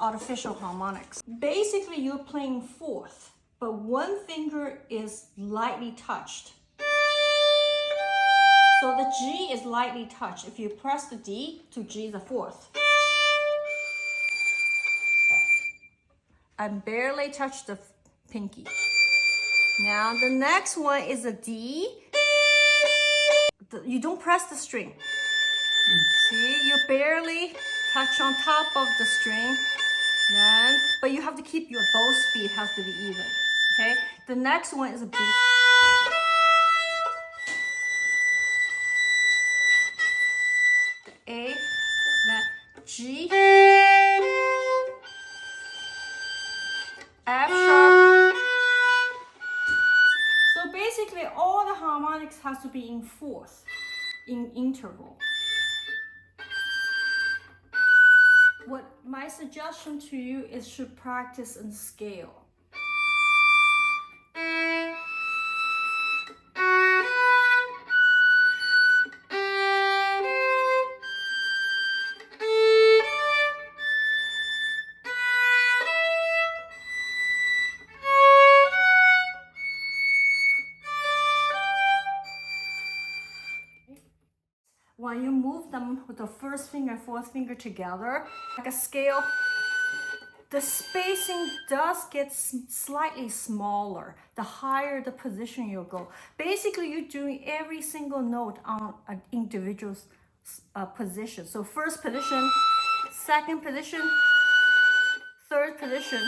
Artificial Harmonics. Basically, you're playing fourth, but one finger is lightly touched. So the G is lightly touched. If you press the D to G the fourth. I barely touch the pinky. Now the next one is a D. You don't press the string. See, you barely touch on top of the string. Then, but you have to keep your bow speed has to be even. Okay. The next one is a B. The A, then G, F sharp. So basically, all the harmonics has to be in fourth, in interval. What my suggestion to you is should practice and scale. When you move them with the first finger and fourth finger together, like a scale, the spacing does get slightly smaller the higher the position you go. Basically, you're doing every single note on an individual position. So first position, second position, third position.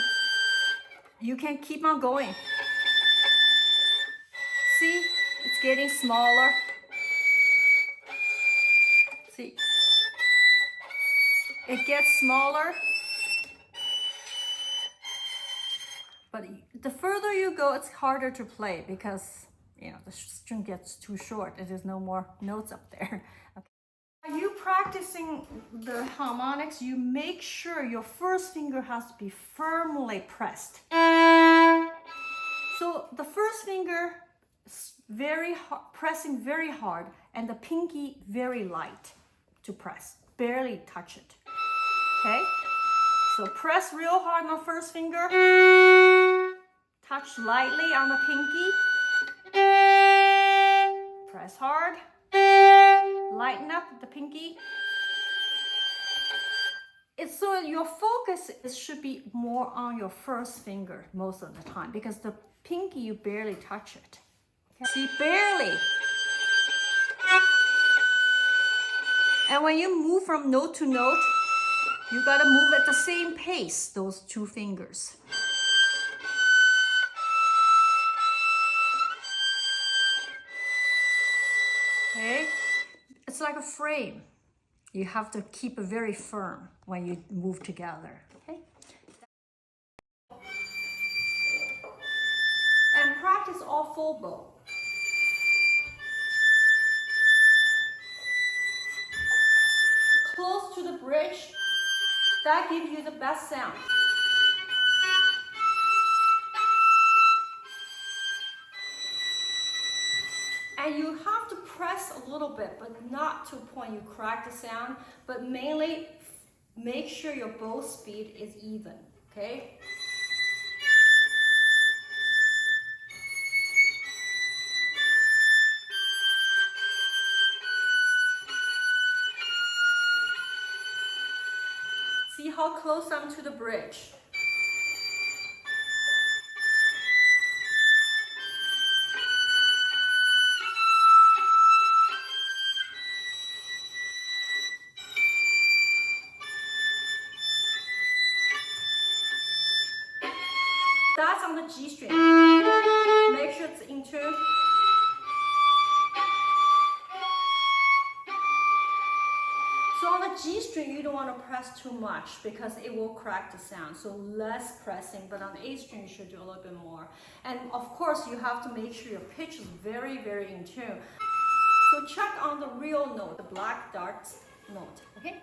You can keep on going. See, it's getting smaller. See, it gets smaller, but the further you go, it's harder to play because, you know, the string gets too short. There's no more notes up there. Okay. While you practicing the harmonics, you make sure your first finger has to be firmly pressed. So the first finger is pressing very hard, and the pinky very light to press, barely touch it. Okay, so press real hard on the first finger, touch lightly on the pinky, press hard, lighten up the pinky. It's so your focus should be more on your first finger most of the time, because the pinky you barely touch it. Okay? See, barely. And when you move from note to note, you gotta move at the same pace, those two fingers. Okay? It's like a frame. You have to keep it very firm when you move together. Okay? And practice all full bow. Close to the bridge, that gives you the best sound. And you have to press a little bit, but not to a point you crack the sound, but mainly make sure your bow speed is even, okay? See how close I'm to the bridge. That's on the G string. Make sure it's in tune. So on the G string, you don't want to press too much because it will crack the sound. So less pressing, but on the A string, you should do a little bit more. And of course, you have to make sure your pitch is very, very in tune. So check on the real note, the black darts note, okay?